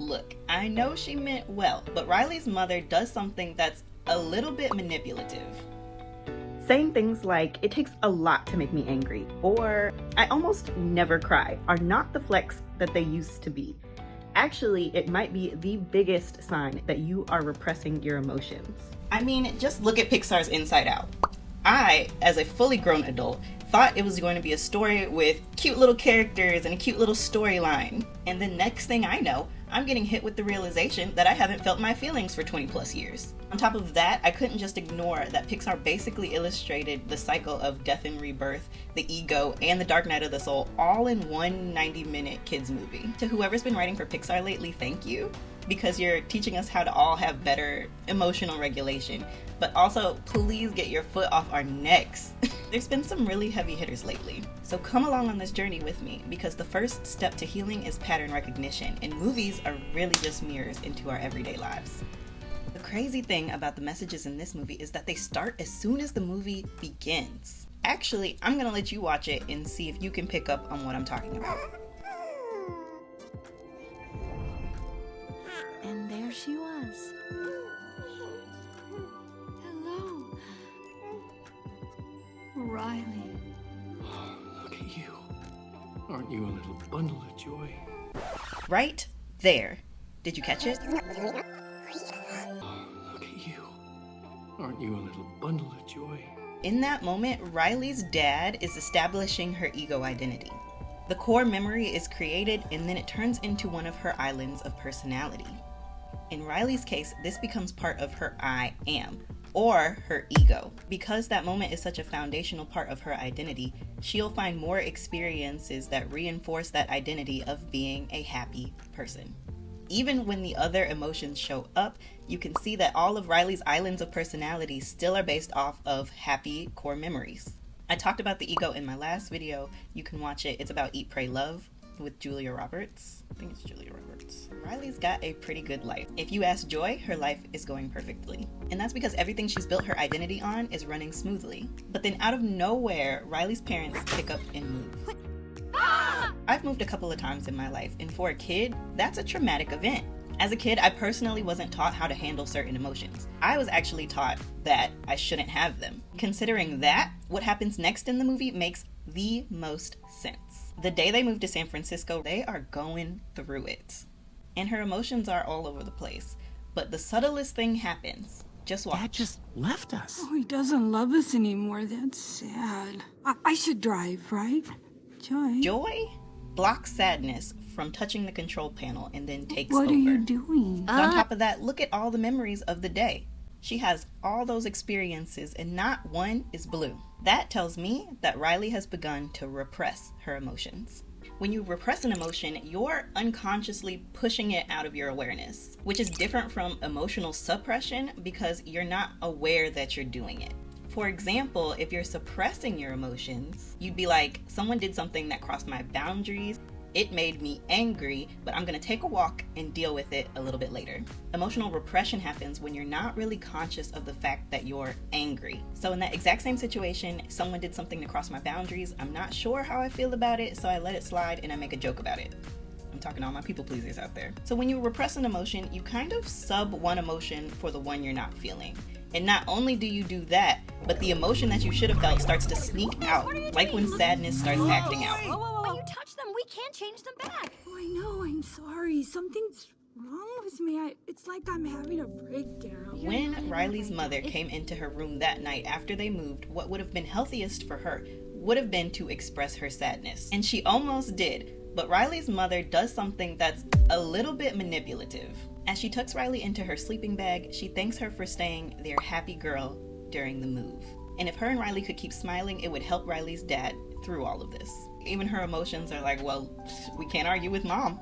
Look, I know she meant well, but Riley's mother does something that's a little bit manipulative. Saying things like, "it takes a lot to make me angry," or "I almost never cry," are not the flex that they used to be. Actually, it might be the biggest sign that you are repressing your emotions. I mean, just look at Pixar's Inside Out. I, as a fully grown adult, thought it was going to be a story with cute little characters and a cute little storyline. And the next thing I know, I'm getting hit with the realization that I haven't felt my feelings for 20 plus years. On top of that, I couldn't just ignore that Pixar basically illustrated the cycle of death and rebirth, the ego, and the dark night of the soul all in one 90-minute kids movie. To whoever's been writing for Pixar lately, thank you, because you're teaching us how to all have better emotional regulation. But also, please get your foot off our necks. There's been some really heavy hitters lately. So come along on this journey with me, because the first step to healing is pattern recognition, and movies are really just mirrors into our everyday lives. The crazy thing about the messages in this movie is that they start as soon as the movie begins. Actually, I'm gonna let you watch it and see if you can pick up on what I'm talking about. And there she was. Hello, Riley. Oh, look at you. Aren't you a little bundle of joy? Right there. Did you catch it? Oh, look at you. Aren't you a little bundle of joy? In that moment, Riley's dad is establishing her ego identity. The core memory is created, and then it turns into one of her islands of personality. In Riley's case, this becomes part of her I am, or her ego. Because that moment is such a foundational part of her identity, she'll find more experiences that reinforce that identity of being a happy person. Even when the other emotions show up, you can see that all of Riley's islands of personality still are based off of happy core memories. I talked about the ego in my last video. You can watch it. It's about Eat, Pray, Love with Julia Roberts. I think it's Julia Roberts. Riley's got a pretty good life. If you ask Joy, her life is going perfectly. And that's because everything she's built her identity on is running smoothly. But then out of nowhere, Riley's parents pick up and move. I've moved a couple of times in my life, and for a kid, that's a traumatic event. As a kid, I personally wasn't taught how to handle certain emotions. I was actually taught that I shouldn't have them. Considering that, what happens next in the movie makes the most sense. The day they move to San Francisco, they are going through it. And her emotions are all over the place. But the subtlest thing happens. Just watch. Dad just left us. Oh, he doesn't love us anymore. That's sad. I should drive, right? Joy? Joy blocks sadness from touching the control panel and then takes What over. are you doing? On top of that, look at all the memories of the day. She has all those experiences and not one is blue. That tells me that Riley has begun to repress her emotions. When you repress an emotion, you're unconsciously pushing it out of your awareness, which is different from emotional suppression because you're not aware that you're doing it. For example, if you're suppressing your emotions, you'd be like, someone did something that crossed my boundaries. It made me angry, but I'm gonna take a walk and deal with it a little bit later. Emotional repression happens when you're not really conscious of the fact that you're angry. So in that exact same situation, someone did something to cross my boundaries. I'm not sure how I feel about it, so I let it slide and I make a joke about it. I'm talking to all my people pleasers out there. So when you repress an emotion, you kind of sub one emotion for the one you're not feeling. And not only do you do that, but the emotion that you should have felt starts to sneak out, like when sadness starts acting out. When you touch them, we can't change them back. Oh, I know. I'm sorry. Something's wrong with me. It's like I'm having a breakdown. When Riley's mother came into her room that night after they moved, what would have been healthiest for her would have been to express her sadness. And she almost did. But Riley's mother does something that's a little bit manipulative. As she tucks Riley into her sleeping bag, she thanks her for staying their happy girl during the move. And if her and Riley could keep smiling, it would help Riley's dad through all of this. Even her emotions are like, well, we can't argue with mom.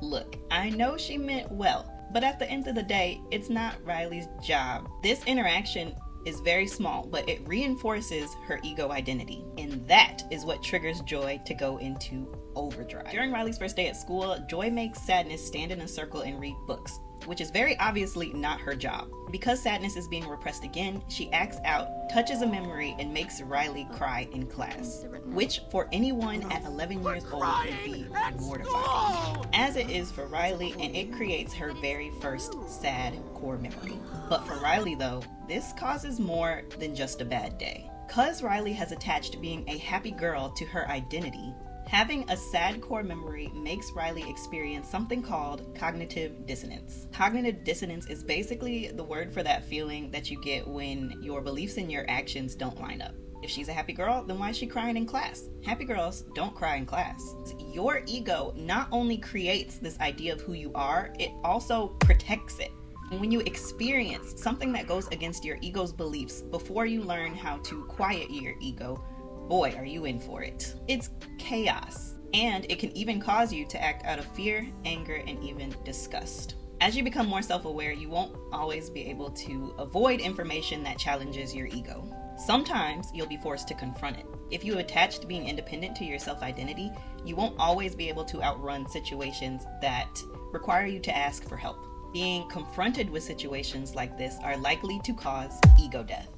Look, I know she meant well, but at the end of the day, it's not Riley's job. This interaction is very small, but it reinforces her ego identity. And that is what triggers Joy to go into overdrive. During Riley's first day at school, Joy makes Sadness stand in a circle and read books. which is very obviously not her job. Because sadness is being repressed again, she acts out, touches a memory, and makes Riley cry in class, which for anyone at 11 years old would be mortifying, as it is for Riley, and it creates her very first sad core memory. But for Riley though, this causes more than just a bad day. Cause Riley has attached being a happy girl to her identity, having a sad core memory makes Riley experience something called cognitive dissonance. Cognitive dissonance is basically the word for that feeling that you get when your beliefs and your actions don't line up. If she's a happy girl, then why is she crying in class? Happy girls don't cry in class. Your ego not only creates this idea of who you are, it also protects it. And when you experience something that goes against your ego's beliefs before you learn how to quiet your ego, boy, are you in for it. It's chaos, and it can even cause you to act out of fear, anger, and even disgust. As you become more self-aware, you won't always be able to avoid information that challenges your ego. Sometimes you'll be forced to confront it. If you attach to being independent to your self-identity, you won't always be able to outrun situations that require you to ask for help. Being confronted with situations like this are likely to cause ego death.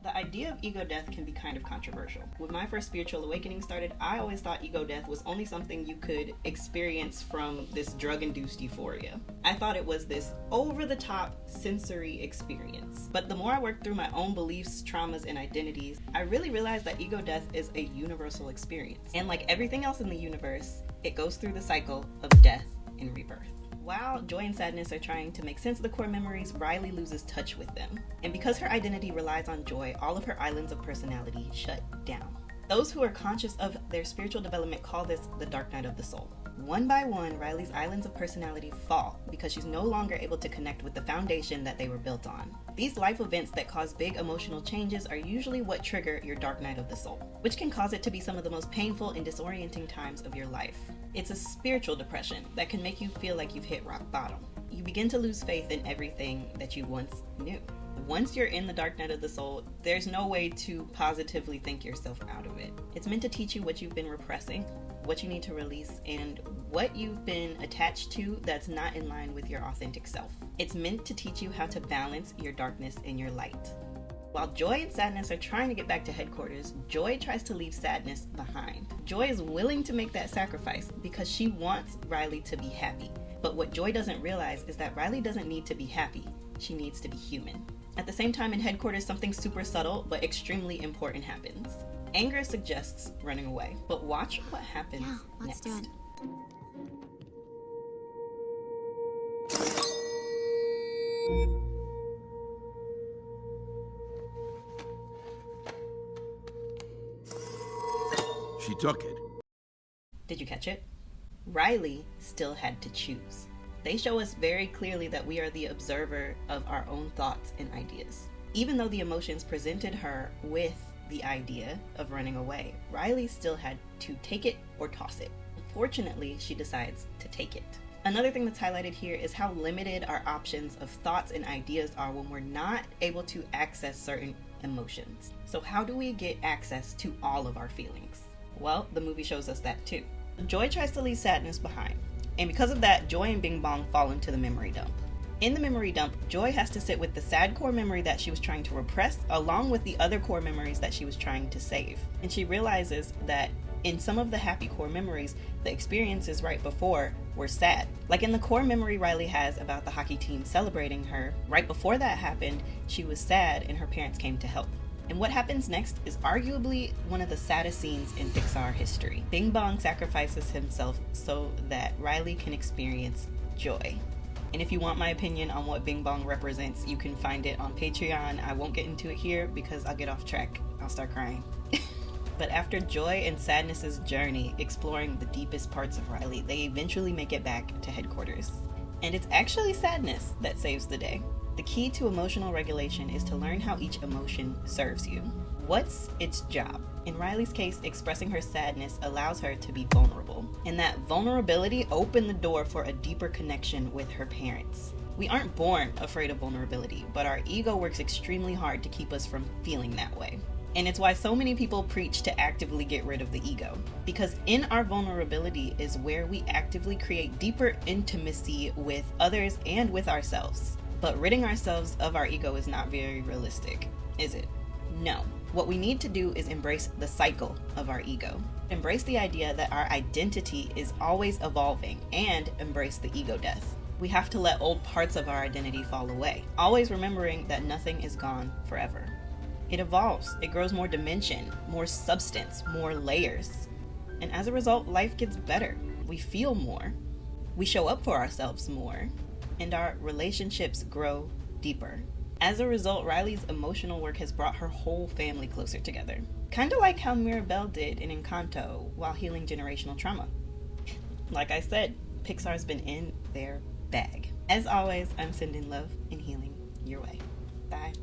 The idea of ego death can be kind of controversial. When my first spiritual awakening started, I always thought ego death was only something you could experience from this drug-induced euphoria. I thought it was this over-the-top sensory experience. But the more I worked through my own beliefs, traumas, and identities, I really realized that ego death is a universal experience. And like everything else in the universe, it goes through the cycle of death and rebirth. While joy and sadness are trying to make sense of the core memories, Riley loses touch with them. And because her identity relies on joy, all of her islands of personality shut down. Those who are conscious of their spiritual development call this the dark night of the soul. One by one, Riley's islands of personality fall because she's no longer able to connect with the foundation that they were built on. These life events that cause big emotional changes are usually what trigger your dark night of the soul, which can cause it to be some of the most painful and disorienting times of your life. It's a spiritual depression that can make you feel like you've hit rock bottom. You begin to lose faith in everything that you once knew. Once you're in the dark night of the soul, there's no way to positively think yourself out of it. It's meant to teach you what you've been repressing, what you need to release, and what you've been attached to that's not in line with your authentic self. It's meant to teach you how to balance your darkness and your light. While Joy and Sadness are trying to get back to headquarters, Joy tries to leave Sadness behind. Joy is willing to make that sacrifice because she wants Riley to be happy. But what Joy doesn't realize is that Riley doesn't need to be happy. She needs to be human. At the same time, in headquarters, something super subtle but extremely important happens. Anger suggests running away, but watch what happens let's next. do it. She took it. Did you catch it? Riley still had to choose. They show us very clearly that we are the observer of our own thoughts and ideas. Even though the emotions presented her with the idea of running away, Riley still had to take it or toss it. Fortunately, she decides to take it. Another thing that's highlighted here is how limited our options of thoughts and ideas are when we're not able to access certain emotions. So how do we get access to all of our feelings? Well, the movie shows us that too. Joy tries to leave Sadness behind, and because of that, Joy and Bing Bong fall into the memory dump. In the memory dump, Joy has to sit with the sad core memory that she was trying to repress, along with the other core memories that she was trying to save. And she realizes that in some of the happy core memories, the experiences right before were sad. Like in the core memory Riley has about the hockey team celebrating her, right before that happened, she was sad and her parents came to help. And what happens next is arguably one of the saddest scenes in Pixar history. Bing Bong sacrifices himself so that Riley can experience joy. And if you want my opinion on what Bing Bong represents, you can find it on Patreon. I won't get into it here because I'll get off track. I'll start crying. But after Joy and Sadness's journey exploring the deepest parts of Riley, they eventually make it back to headquarters. And it's actually Sadness that saves the day. The key to emotional regulation is to learn how each emotion serves you. What's its job? In Riley's case, expressing her sadness allows her to be vulnerable. And that vulnerability opened the door for a deeper connection with her parents. We aren't born afraid of vulnerability, but our ego works extremely hard to keep us from feeling that way. And it's why so many people preach to actively get rid of the ego. Because in our vulnerability is where we actively create deeper intimacy with others and with ourselves. But ridding ourselves of our ego is not very realistic, is it? No. What we need to do is embrace the cycle of our ego. Embrace the idea that our identity is always evolving, and embrace the ego death. We have to let old parts of our identity fall away, always remembering that nothing is gone forever. It evolves, it grows more dimension, more substance, more layers. And as a result, life gets better. We feel more, we show up for ourselves more, and our relationships grow deeper. As a result, Riley's emotional work has brought her whole family closer together. Kind of like how Mirabelle did in Encanto while healing generational trauma. Like I said, Pixar's been in their bag. As always, I'm sending love and healing your way. Bye.